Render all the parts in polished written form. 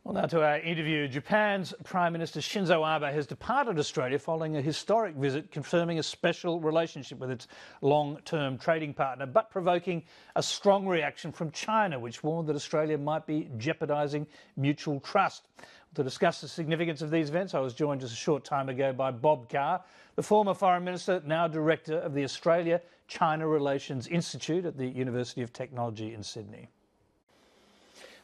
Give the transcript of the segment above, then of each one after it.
Well, now to our interview. Japan's Prime Minister Shinzo Abe has departed Australia following a historic visit confirming a special relationship with its long-term trading partner, but provoking a strong reaction from China, which warned that Australia might be jeopardising mutual trust. To discuss the significance of these events, I was joined just a short time ago by Bob Carr, the former Foreign Minister, now Director of the Australia-China Relations Institute at the University of Technology in Sydney.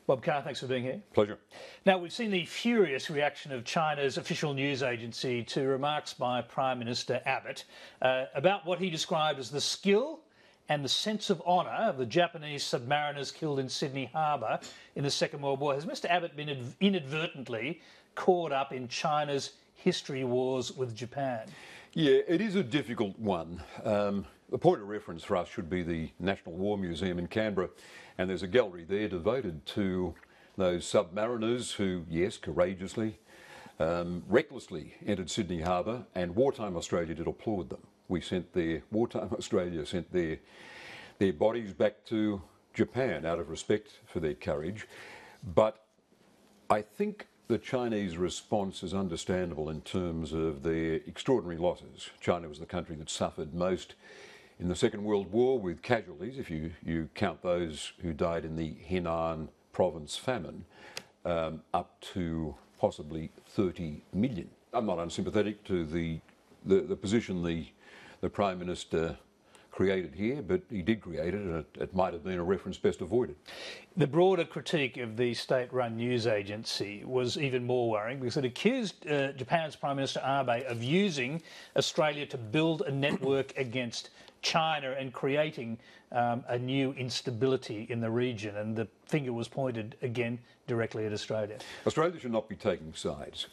Bob Carr, thanks for being here. Pleasure. Now, we've seen the furious reaction of China's official news agency to remarks by Prime Minister Abbott about what he described as the skill and the sense of honour of the Japanese submariners killed in Sydney Harbour in the Second World War. Has Mr Abbott been inadvertently caught up in China's history wars with Japan? Yeah, it is a difficult one. The point of reference for us should be the National War Museum in Canberra, and there's a gallery there devoted to those submariners who, yes, courageously, recklessly entered Sydney Harbour, and wartime Australia did applaud them. Wartime Australia sent their bodies back to Japan out of respect for their courage. But I think the Chinese response is understandable in terms of their extraordinary losses. China was the country that suffered most in the Second World War, with casualties, if you count those who died in the Henan province famine, up to possibly 30 million. I'm not unsympathetic to the position the Prime Minister created here, but he did create it, and it might have been a reference best avoided. The broader critique of the state-run news agency was even more worrying because it accused Japan's Prime Minister Abe of using Australia to build a network against China and creating a new instability in the region, and the finger was pointed again directly at Australia. Australia should not be taking sides.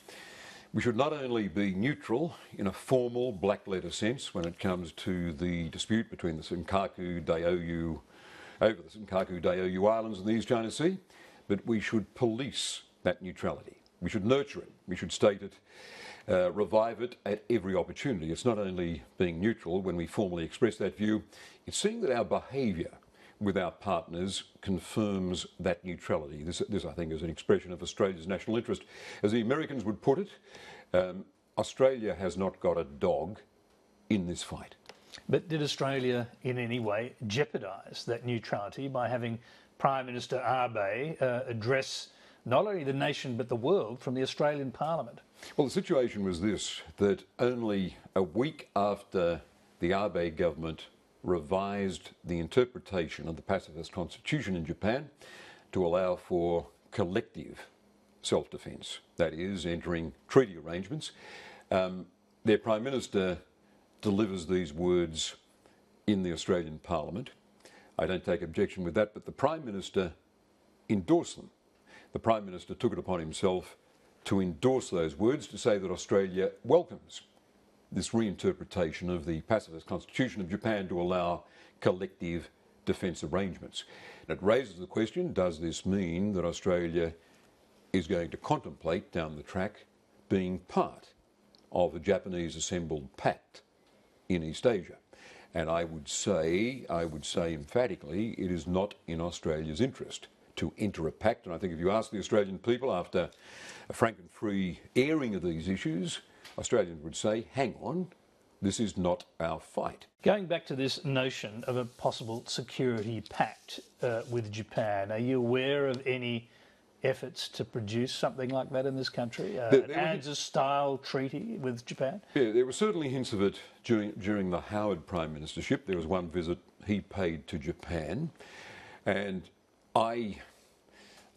We should not only be neutral in a formal black letter sense when it comes to the dispute between the Senkaku-Diaoyu Islands and the East China Sea, but we should police that neutrality. We should nurture it. We should state it, revive it at every opportunity. It's not only being neutral when we formally express that view, it's seeing that our behaviour with our partners confirms that neutrality. This, I think, is an expression of Australia's national interest. As the Americans would put it, Australia has not got a dog in this fight. But did Australia in any way jeopardise that neutrality by having Prime Minister Abe address not only the nation but the world from the Australian Parliament? Well, the situation was this, that only a week after the Abe government revised the interpretation of the pacifist constitution in Japan to allow for collective self-defence, that is, entering treaty arrangements, their Prime Minister delivers these words in the Australian Parliament. I don't take objection with that, but the Prime Minister endorsed them. The Prime Minister took it upon himself to endorse those words, to say that Australia welcomes this reinterpretation of the pacifist constitution of Japan to allow collective defence arrangements. And it raises the question, does this mean that Australia is going to contemplate down the track being part of a Japanese assembled pact in East Asia? And I would say emphatically, it is not in Australia's interest to enter a pact. And I think if you ask the Australian people after a frank and free airing of these issues, Australians would say, hang on, this is not our fight. Going back to this notion of a possible security pact with Japan, are you aware of any efforts to produce something like that in this country? An ANZUS-style treaty with Japan? Yeah, there were certainly hints of it during the Howard Prime Ministership. There was one visit he paid to Japan, and I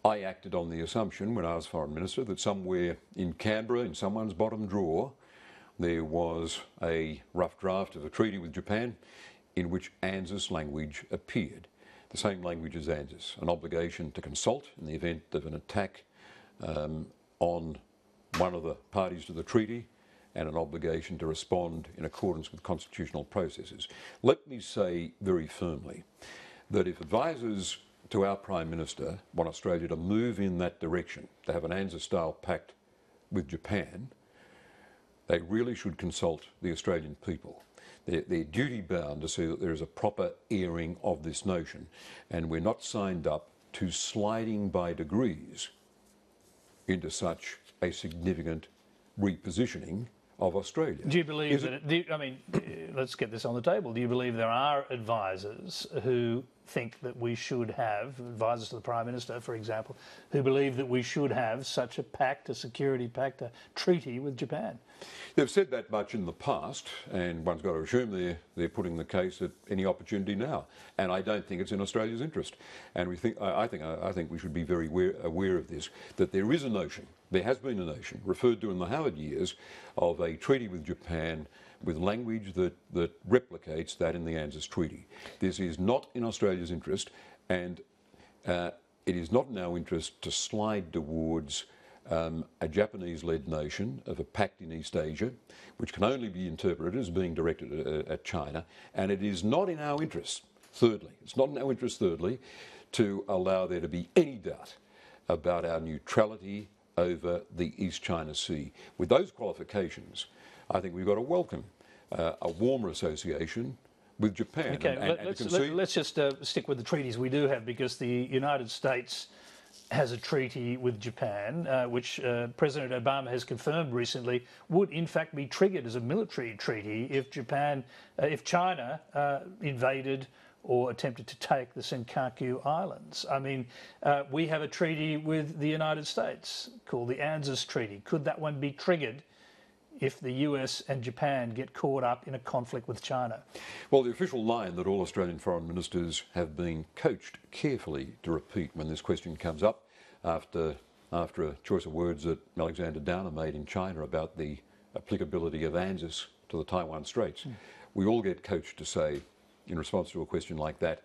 acted on the assumption when I was Foreign Minister that somewhere in Canberra, in someone's bottom drawer, there was a rough draft of a treaty with Japan in which ANZUS language appeared. The same language as ANZUS, an obligation to consult in the event of an attack on one of the parties to the treaty, and an obligation to respond in accordance with constitutional processes. Let me say very firmly that if advisers to our Prime Minister want Australia to move in that direction, to have an ANZUS-style pact with Japan, they really should consult the Australian people. They're duty-bound to see that there is a proper airing of this notion, and we're not signed up to sliding by degrees into such a significant repositioning of Australia. Do you believe let's get this on the table. Do you believe there are advisors who think that we should have, advisors to the Prime Minister, for example, who believe that we should have such a pact, a security pact, a treaty with Japan? They've said that much in the past, and one's got to assume they're putting the case at any opportunity now. And I don't think it's in Australia's interest. And I think we should be very aware of this, that there is a notion, there has been a notion, referred to in the Howard years, of a treaty with Japan with language that replicates that in the ANZUS Treaty. This is not in Australia's interest, and it is not in our interest to slide towards a Japanese-led notion of a pact in East Asia, which can only be interpreted as being directed at China, and it is not in our interest, thirdly, to allow there to be any doubt about our neutrality over the East China Sea. With those qualifications, I think we've got to welcome a warmer association with Japan. Okay, let's just stick with the treaties we do have, because the United States has a treaty with Japan, which President Obama has confirmed recently would in fact be triggered as a military treaty if China invaded or attempted to take the Senkaku Islands. I mean, we have a treaty with the United States called the ANZUS Treaty. Could that one be triggered if the US and Japan get caught up in a conflict with China? Well, the official line that all Australian foreign ministers have been coached carefully to repeat when this question comes up, after a choice of words that Alexander Downer made in China about the applicability of ANZUS to the Taiwan Straits, we all get coached to say, in response to a question like that,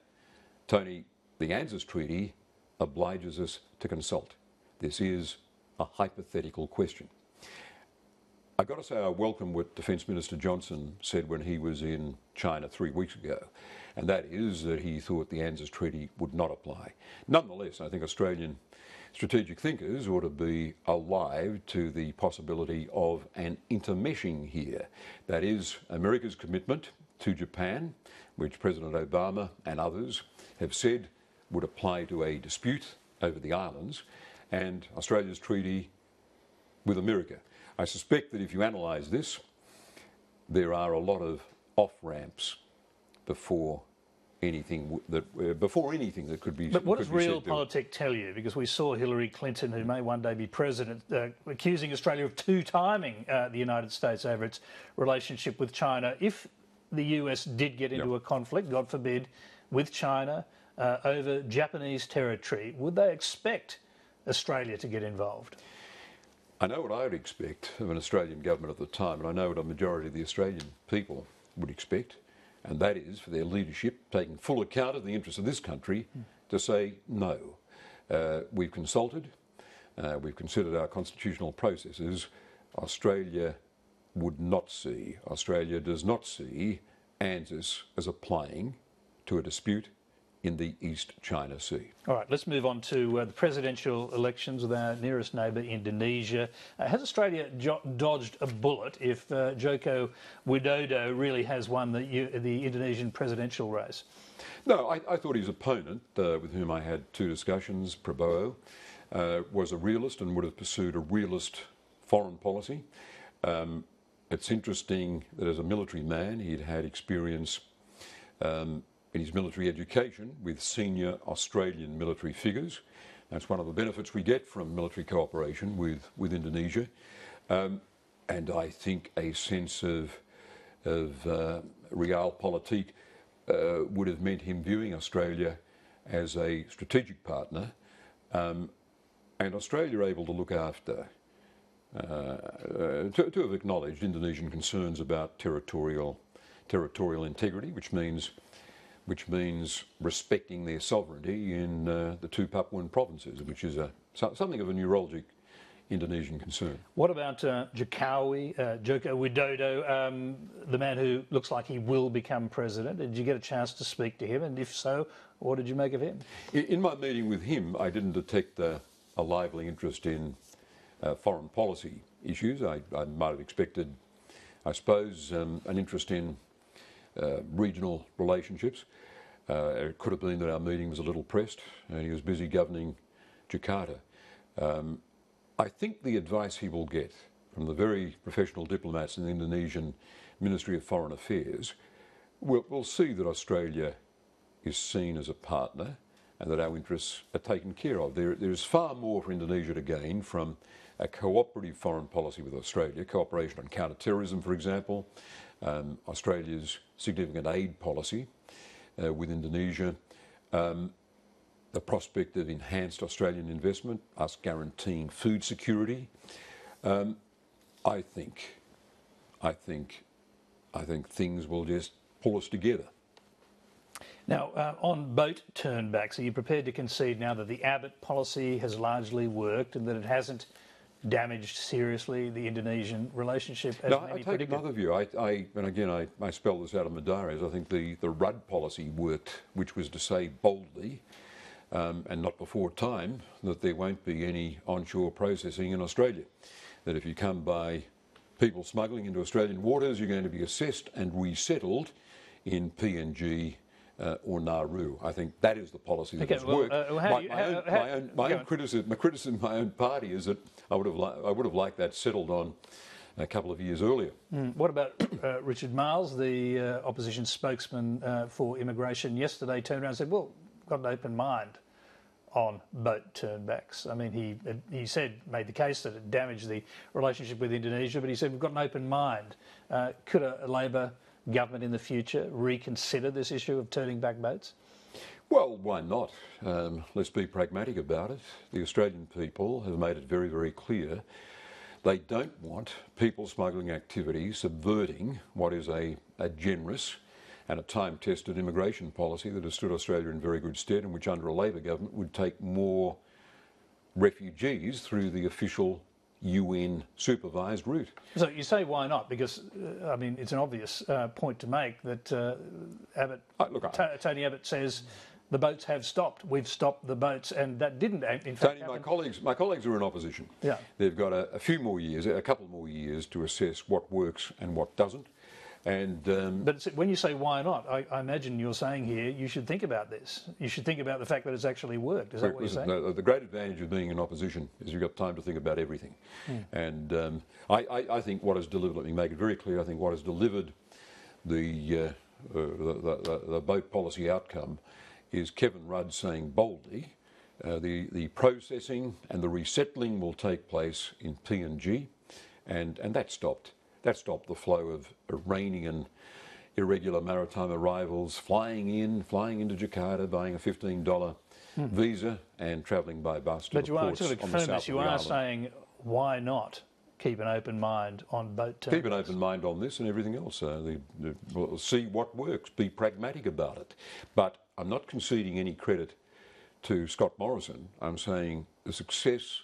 Tony, the ANZUS Treaty obliges us to consult. This is a hypothetical question. I've got to say I welcome what Defence Minister Johnson said when he was in China 3 weeks ago, and that is that he thought the ANZUS Treaty would not apply. Nonetheless, I think Australian strategic thinkers ought to be alive to the possibility of an intermeshing here. That is, America's commitment to Japan, which President Obama and others have said would apply to a dispute over the islands, and Australia's treaty with America. I suspect that if you analyse this, there are a lot of off-ramps before anything that could be. But what does realpolitik tell you? Because we saw Hillary Clinton, who may one day be president, accusing Australia of two-timing the United States over its relationship with China. If the US did get into a conflict, God forbid, with China over Japanese territory, would they expect Australia to get involved? I know what I would expect of an Australian government at the time, and I know what a majority of the Australian people would expect, and that is for their leadership, taking full account of the interests of this country, to say no. We've consulted, we've considered our constitutional processes. Australia does not see ANZUS as applying to a dispute in the East China Sea. All right, let's move on to the presidential elections with our nearest neighbour, Indonesia. Has Australia dodged a bullet if Joko Widodo really has won the Indonesian presidential race? No, I thought his opponent, with whom I had two discussions, Prabowo, was a realist and would have pursued a realist foreign policy. It's interesting that as a military man, he'd had experience in his military education with senior Australian military figures. That's one of the benefits we get from military cooperation with Indonesia. And I think a sense of realpolitik would have meant him viewing Australia as a strategic partner, and Australia able to look after, to have acknowledged Indonesian concerns about territorial integrity, which means respecting their sovereignty in the two Papuan provinces, which is something of a neuralgic Indonesian concern. What about Joko Widodo, the man who looks like he will become president? Did you get a chance to speak to him? And if so, what did you make of him? In my meeting with him, I didn't detect a lively interest in foreign policy issues. I might have expected, I suppose, an interest in regional relationships. It could have been that our meeting was a little pressed and he was busy governing Jakarta. I think the advice he will get from the very professional diplomats in the Indonesian Ministry of Foreign Affairs will see that Australia is seen as a partner and that our interests are taken care of. There is far more for Indonesia to gain from a cooperative foreign policy with Australia, cooperation on counter-terrorism, for example, Australia's significant aid policy with Indonesia, the prospect of enhanced Australian investment, us guaranteeing food security. I think things will just pull us together. Now, on boat turnbacks, are you prepared to concede now that the Abbott policy has largely worked and that it hasn't damaged seriously the Indonesian relationship as No, many I take predicted? another view. And again, I spell this out of my diaries. I think the Rudd policy worked, which was to say boldly, and not before time, that there won't be any onshore processing in Australia. That if you come by people smuggling into Australian waters, you're going to be assessed and resettled in PNG or Nauru. I think that is the policy that has worked. My criticism of my own party is that I would have liked that settled on a couple of years earlier. What about Richard Marles, the opposition spokesman for immigration, yesterday turned around and said, well, we've got an open mind on boat turnbacks. I mean, he made the case that it damaged the relationship with Indonesia, but he said we've got an open mind. Could a Labor government in the future reconsider this issue of turning back boats? Well, why not? Let's be pragmatic about it. The Australian people have made it very, very clear they don't want people smuggling activity subverting what is a generous and a time-tested immigration policy that has stood Australia in very good stead and which under a Labor government would take more refugees through the official UN supervised route. So you say why not? Because, I mean, it's an obvious point to make that Tony Abbott says the boats have stopped. We've stopped the boats, and that didn't, in fact, Tony, my colleagues are in opposition. Yeah. They've got a couple more years to assess what works and what doesn't. And but when you say why not, I imagine you're saying here you should think about this. You should think about the fact that it's actually worked. Is that what you're saying? The great advantage of being in opposition is you've got time to think about everything. And I think what has delivered, let me make it very clear, I think what has delivered the boat policy outcome is Kevin Rudd saying boldly the processing and the resettling will take place in PNG, and that stopped. That stopped the flow of Iranian irregular maritime arrivals flying into Jakarta, buying a $15 visa and travelling by bus to the ports on the south of the island. You are saying, why not keep an open mind on boat turnbacks? Keep an open mind on this and everything else. We'll see what works. Be pragmatic about it. But I'm not conceding any credit to Scott Morrison. I'm saying the success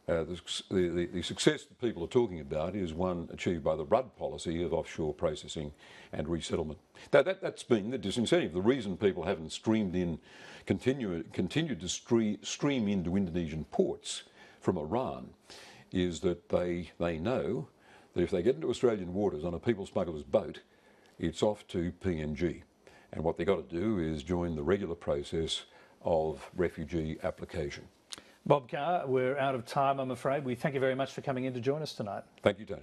that people are talking about is one achieved by the Rudd policy of offshore processing and resettlement. That's been the disincentive. The reason people haven't continued to stream into Indonesian ports from Iran is that they know that if they get into Australian waters on a people smuggler's boat, it's off to PNG. And what they've got to do is join the regular process of refugee application. Bob Carr, we're out of time, I'm afraid. We thank you very much for coming in to join us tonight. Thank you, Tony.